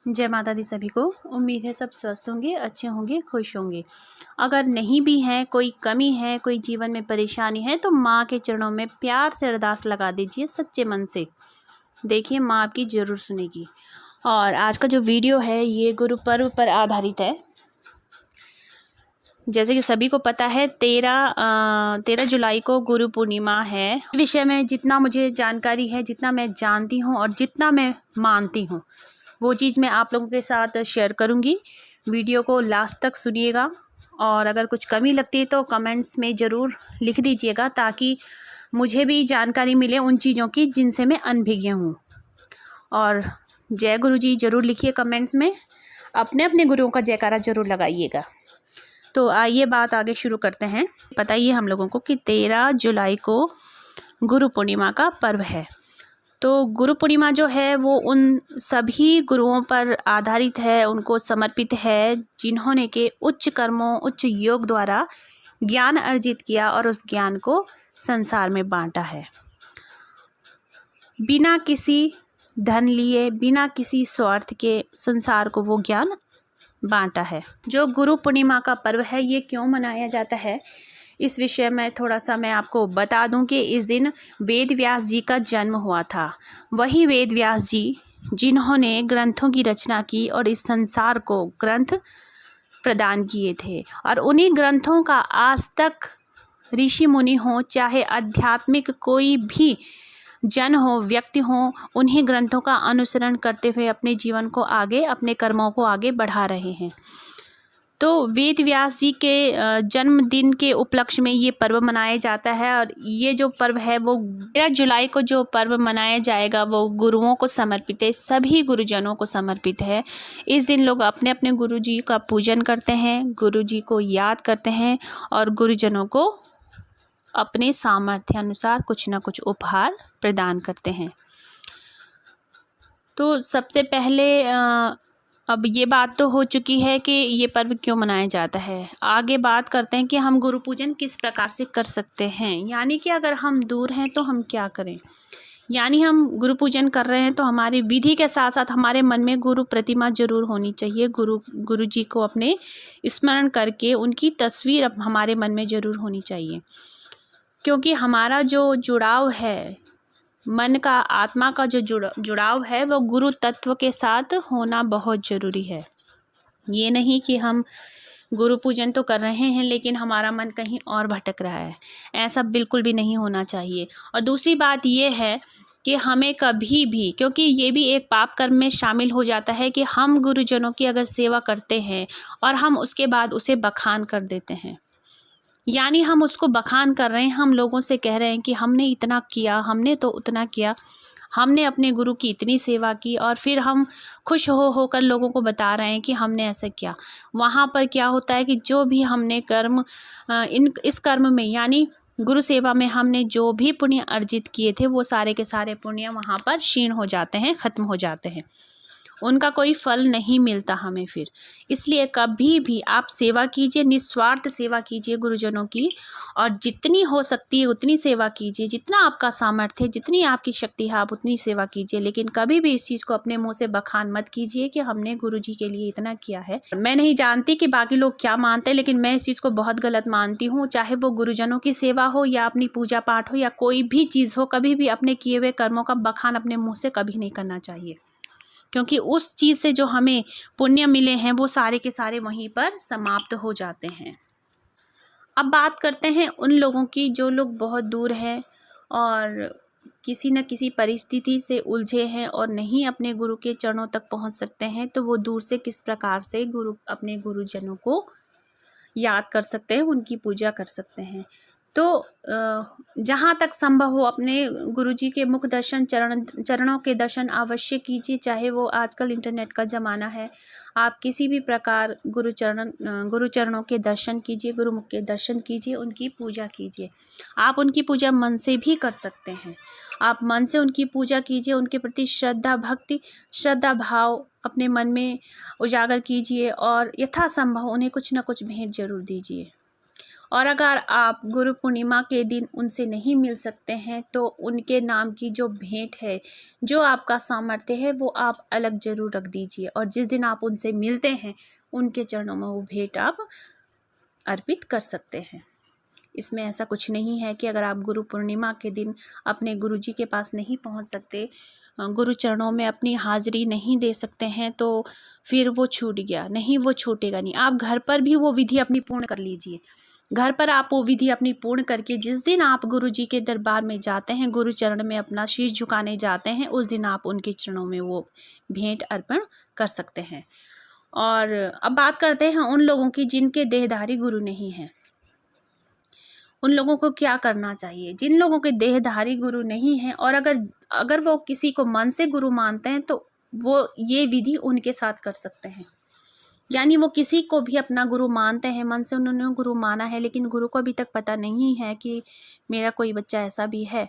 जय माता दी सभी को। उम्मीद है सब स्वस्थ होंगे, अच्छे होंगे, खुश होंगे। अगर नहीं भी हैं, कोई कमी है, कोई जीवन में परेशानी है, तो माँ के चरणों में प्यार से अरदास लगा दीजिए सच्चे मन से। देखिए माँ आपकी ज़रूर सुनेगी। और आज का जो वीडियो है ये गुरु पर्व पर आधारित है। जैसे कि सभी को पता है 13 जुलाई को गुरु पूर्णिमा है। इस विषय में जितना मुझे जानकारी है, जितना मैं जानती हूँ और जितना मैं मानती हूँ, वो चीज़ मैं आप लोगों के साथ शेयर करूँगी। वीडियो को लास्ट तक सुनिएगा और अगर कुछ कमी लगती है तो कमेंट्स में ज़रूर लिख दीजिएगा, ताकि मुझे भी जानकारी मिले उन चीज़ों की जिनसे मैं अनभिज्ञ हूँ। और जय गुरु जी ज़रूर लिखिए कमेंट्स में, अपने अपने गुरुओं का जयकारा ज़रूर लगाइएगा। तो आइए बात आगे शुरू करते हैं। बताइए हम लोगों को कि 13 जुलाई को गुरु पूर्णिमा का पर्व है। तो गुरु पूर्णिमा जो है वो उन सभी गुरुओं पर आधारित है, उनको समर्पित है जिन्होंने के उच्च कर्मों, उच्च योग द्वारा ज्ञान अर्जित किया और उस ज्ञान को संसार में बांटा है। बिना किसी धन लिए, बिना किसी स्वार्थ के संसार को वो ज्ञान बांटा है। जो गुरु पूर्णिमा का पर्व है ये क्यों मनाया जाता है, इस विषय में थोड़ा सा मैं आपको बता दूं कि इस दिन वेद व्यास जी का जन्म हुआ था। वही वेद व्यास जी जिन्होंने ग्रंथों की रचना की और इस संसार को ग्रंथ प्रदान किए थे। और उन्हीं ग्रंथों का आज तक ऋषि मुनि हो, चाहे आध्यात्मिक कोई भी जन हो, व्यक्ति हो, उन्हीं ग्रंथों का अनुसरण करते हुए अपने जीवन को आगे, अपने कर्मों को आगे बढ़ा रहे हैं। तो वेद व्यास जी के जन्मदिन के उपलक्ष्य में ये पर्व मनाया जाता है। और ये जो पर्व है वो 13 जुलाई को जो पर्व मनाया जाएगा वो गुरुओं को समर्पित है, सभी गुरुजनों को समर्पित है। इस दिन लोग अपने अपने गुरु जी का पूजन करते हैं, गुरु जी को याद करते हैं और गुरुजनों को अपने सामर्थ्य अनुसार कुछ न कुछ उपहार प्रदान करते हैं। तो सबसे पहले अब ये बात तो हो चुकी है कि ये पर्व क्यों मनाया जाता है। आगे बात करते हैं कि हम गुरु पूजन किस प्रकार से कर सकते हैं, यानी कि अगर हम दूर हैं तो हम क्या करें। यानी हम गुरु पूजन कर रहे हैं तो हमारी विधि के साथ साथ हमारे मन में गुरु प्रतिमा जरूर होनी चाहिए। गुरु जी को अपने स्मरण करके उनकी तस्वीर अब हमारे मन में ज़रूर होनी चाहिए, क्योंकि हमारा जो जुड़ाव है, मन का, आत्मा का जो जुड़ाव है वो गुरु तत्व के साथ होना बहुत ज़रूरी है। ये नहीं कि हम गुरु पूजन तो कर रहे हैं लेकिन हमारा मन कहीं और भटक रहा है, ऐसा बिल्कुल भी नहीं होना चाहिए। और दूसरी बात ये है कि हमें कभी भी, क्योंकि ये भी एक पाप कर्म में शामिल हो जाता है कि हम गुरुजनों की अगर सेवा करते हैं और हम उसके बाद उसे बखान कर देते हैं, यानी हम उसको बखान कर रहे हैं, हम लोगों से कह रहे हैं कि हमने इतना किया, हमने तो उतना किया, हमने अपने गुरु की इतनी सेवा की, और फिर हम खुश होकर लोगों को बता रहे हैं कि हमने ऐसा किया। वहाँ पर क्या होता है कि जो भी हमने कर्म इस कर्म में, यानी गुरु सेवा में हमने जो भी पुण्य अर्जित किए थे वो सारे के सारे पुण्य वहाँ पर क्षीण हो जाते हैं, ख़त्म हो जाते हैं, उनका कोई फल नहीं मिलता हमें फिर। इसलिए कभी भी आप सेवा कीजिए, निस्वार्थ सेवा कीजिए गुरुजनों की, और जितनी हो सकती है उतनी सेवा कीजिए, जितना आपका सामर्थ्य है, जितनी आपकी शक्ति है आप उतनी सेवा कीजिए। लेकिन कभी भी इस चीज़ को अपने मुंह से बखान मत कीजिए कि हमने गुरु जी के लिए इतना किया है। मैं नहीं जानती कि बाकी लोग क्या मानते हैं, लेकिन मैं इस चीज़ को बहुत गलत मानती हूँ। चाहे वो गुरुजनों की सेवा हो या अपनी पूजा पाठ हो या कोई भी चीज़ हो, कभी भी अपने किए हुए कर्मों का बखान अपने मुँह से कभी नहीं करना चाहिए, क्योंकि उस चीज़ से जो हमें पुण्य मिले हैं वो सारे के सारे वहीं पर समाप्त हो जाते हैं। अब बात करते हैं उन लोगों की जो लोग बहुत दूर हैं और किसी न किसी परिस्थिति से उलझे हैं और नहीं अपने गुरु के चरणों तक पहुंच सकते हैं, तो वो दूर से किस प्रकार से अपने गुरुजनों को याद कर सकते हैं, उनकी पूजा कर सकते हैं। तो जहाँ तक संभव हो अपने गुरुजी के मुख दर्शन, चरणों के दर्शन अवश्य कीजिए। चाहे वो आजकल इंटरनेट का ज़माना है, आप किसी भी प्रकार गुरु चरणों के दर्शन कीजिए, गुरुमुख के दर्शन कीजिए, उनकी पूजा कीजिए। आप उनकी पूजा मन से भी कर सकते हैं। आप मन से उनकी पूजा कीजिए, उनके प्रति श्रद्धा, भक्ति, श्रद्धा भाव अपने मन में उजागर कीजिए और यथासंभव उन्हें कुछ न कुछ भेंट जरूर दीजिए। और अगर आप गुरु पूर्णिमा के दिन उनसे नहीं मिल सकते हैं तो उनके नाम की जो भेंट है, जो आपका सामर्थ्य है, वो आप अलग ज़रूर रख दीजिए। और जिस दिन आप उनसे मिलते हैं उनके चरणों में वो भेंट आप अर्पित कर सकते हैं। इसमें ऐसा कुछ नहीं है कि अगर आप गुरु पूर्णिमा के दिन अपने गुरुजी के पास नहीं पहुंच सकते, गुरु चरणों में अपनी हाज़िरी नहीं दे सकते हैं, तो फिर वो छूट गया। नहीं, वो छूटेगा नहीं। आप घर पर भी वो विधि अपनी पूर्ण कर लीजिए। घर पर आप वो विधि अपनी पूर्ण करके जिस दिन आप गुरुजी के दरबार में जाते हैं, गुरु चरण में अपना शीश झुकाने जाते हैं, उस दिन आप उनके चरणों में वो भेंट अर्पण कर सकते हैं। और अब बात करते हैं उन लोगों की जिनके देहधारी गुरु नहीं हैं। उन लोगों को क्या करना चाहिए? जिन लोगों के देहधारी गुरु नहीं हैं और अगर वो किसी को मन से गुरु मानते हैं तो वो ये विधि उनके साथ कर सकते हैं। यानी वो किसी को भी अपना गुरु मानते हैं, मन से उन्होंने गुरु माना है, लेकिन गुरु को अभी तक पता नहीं है कि मेरा कोई बच्चा ऐसा भी है,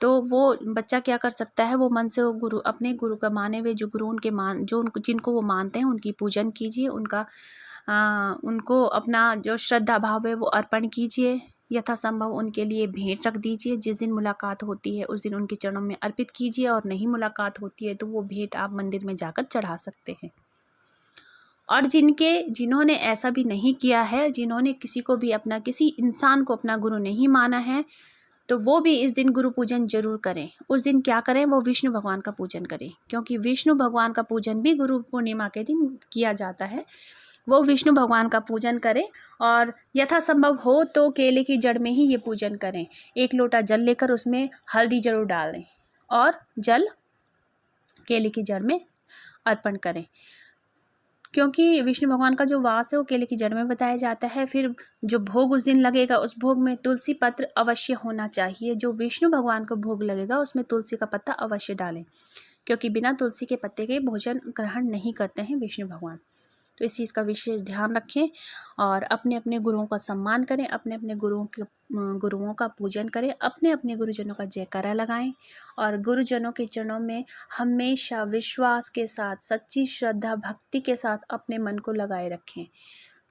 तो वो बच्चा क्या कर सकता है, वो मन से वो गुरु, अपने गुरु का माने हुए जो गुरु जिनको वो मानते हैं उनकी पूजन कीजिए, उनको अपना जो श्रद्धा भाव है वो अर्पण कीजिए। यथासंभव उनके लिए भेंट रख दीजिए। जिस दिन मुलाकात होती है उस दिन उनके चरणों में अर्पित कीजिए, और नहीं मुलाकात होती है तो वो भेंट आप मंदिर में जाकर चढ़ा सकते हैं। और जिन्होंने ऐसा भी नहीं किया है, जिन्होंने किसी इंसान को अपना गुरु नहीं माना है, तो वो भी इस दिन गुरु पूजन जरूर करें। उस दिन क्या करें? वो विष्णु भगवान का पूजन करें, क्योंकि विष्णु भगवान का पूजन भी गुरु पूर्णिमा के दिन किया जाता है। वो विष्णु भगवान का पूजन करें और यथासंभव हो तो केले की जड़ में ही ये पूजन करें। 1 लोटा जल लेकर उसमें हल्दी जरूर डाल दें और जल केले की जड़ में अर्पण करें, क्योंकि विष्णु भगवान का जो वास है वो केले की जड़ में बताया जाता है। फिर जो भोग उस दिन लगेगा उस भोग में तुलसी पत्र अवश्य होना चाहिए। जो विष्णु भगवान को भोग लगेगा उसमें तुलसी का पत्ता अवश्य डालें, क्योंकि बिना तुलसी के पत्ते के भोजन ग्रहण नहीं करते हैं विष्णु भगवान। तो इस चीज़ का विशेष ध्यान रखें और अपने अपने गुरुओं का सम्मान करें, अपने अपने गुरुओं का पूजन करें, अपने अपने गुरुजनों का जयकारा लगाएं और गुरुजनों के चरणों में हमेशा विश्वास के साथ, सच्ची श्रद्धा भक्ति के साथ अपने मन को लगाए रखें।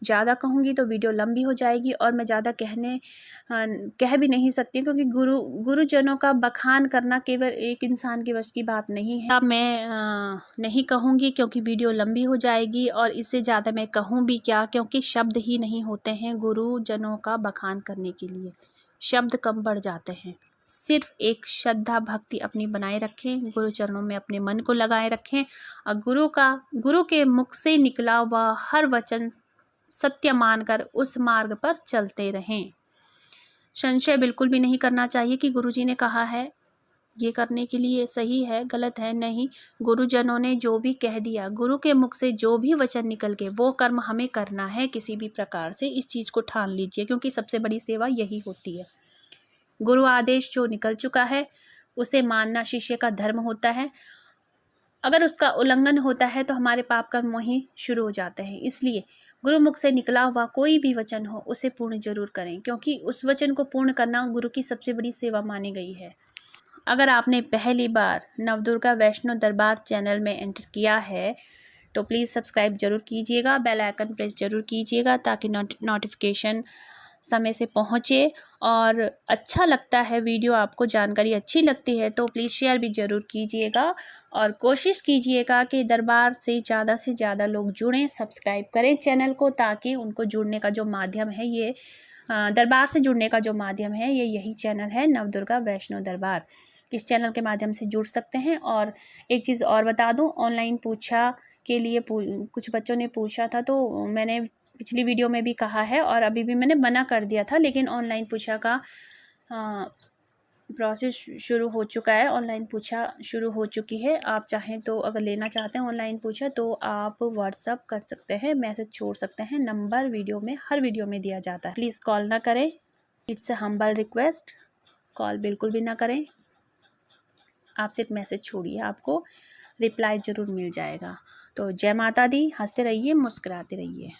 ज़्यादा कहूँगी तो वीडियो लंबी हो जाएगी और मैं ज़्यादा कह भी नहीं सकती, क्योंकि गुरुजनों का बखान करना केवल एक इंसान के वश की बात नहीं है। अब मैं नहीं कहूँगी क्योंकि वीडियो लंबी हो जाएगी, और इससे ज़्यादा मैं कहूँ भी क्या, क्योंकि शब्द ही नहीं होते हैं गुरुजनों का बखान करने के लिए, शब्द कम पड़ जाते हैं। सिर्फ एक श्रद्धा भक्ति अपनी बनाए रखें, गुरु चरणों में अपने मन को लगाए रखें और गुरु के मुख से निकला हुआ हर वचन सत्य मानकर उस मार्ग पर चलते रहें। संशय बिल्कुल भी नहीं करना चाहिए कि गुरुजी ने कहा है ये करने के लिए, सही है गलत है, नहीं। गुरुजनों ने जो भी कह दिया, गुरु के मुख से जो भी वचन निकल के, वो कर्म हमें करना है किसी भी प्रकार से। इस चीज़ को ठान लीजिए, क्योंकि सबसे बड़ी सेवा यही होती है। गुरु आदेश जो निकल चुका है उसे मानना शिष्य का धर्म होता है। अगर उसका उल्लंघन होता है तो हमारे पाप कर्म वहीं शुरू हो जाते हैं। इसलिए गुरुमुख से निकला हुआ कोई भी वचन हो उसे पूर्ण जरूर करें, क्योंकि उस वचन को पूर्ण करना गुरु की सबसे बड़ी सेवा मानी गई है। अगर आपने पहली बार नवदुर्गा वैष्णो दरबार चैनल में एंटर किया है तो प्लीज़ सब्सक्राइब जरूर कीजिएगा, बेल आइकन प्रेस जरूर कीजिएगा ताकि नोटिफिकेशन समय से पहुँचे। और अच्छा लगता है वीडियो, आपको जानकारी अच्छी लगती है तो प्लीज़ शेयर भी ज़रूर कीजिएगा और कोशिश कीजिएगा कि दरबार से ज़्यादा लोग जुड़ें, सब्सक्राइब करें चैनल को, ताकि उनको जुड़ने का जो माध्यम है, ये दरबार से जुड़ने का जो माध्यम है ये यही चैनल है, नवदुर्गा वैष्णो दरबार। इस चैनल के माध्यम से जुड़ सकते हैं। और एक चीज़ और बता दूं, ऑनलाइन पूछा के लिए कुछ बच्चों ने पूछा था, तो मैंने पिछली वीडियो में भी कहा है और अभी भी मैंने मना कर दिया था, लेकिन ऑनलाइन पूछा का प्रोसेस शुरू हो चुका है, ऑनलाइन पूछा शुरू हो चुकी है। आप चाहें तो अगर लेना चाहते हैं ऑनलाइन पूछा तो आप व्हाट्सअप कर सकते हैं, मैसेज छोड़ सकते हैं, नंबर हर वीडियो में दिया जाता है। प्लीज़ कॉल ना करें, it's a humble request, call बिल्कुल भी ना करें। आप सिर्फ मैसेज छोड़िए, आपको रिप्लाई ज़रूर मिल जाएगा। तो जय माता दी, हंसते रहिए, मुस्कुराते रहिए।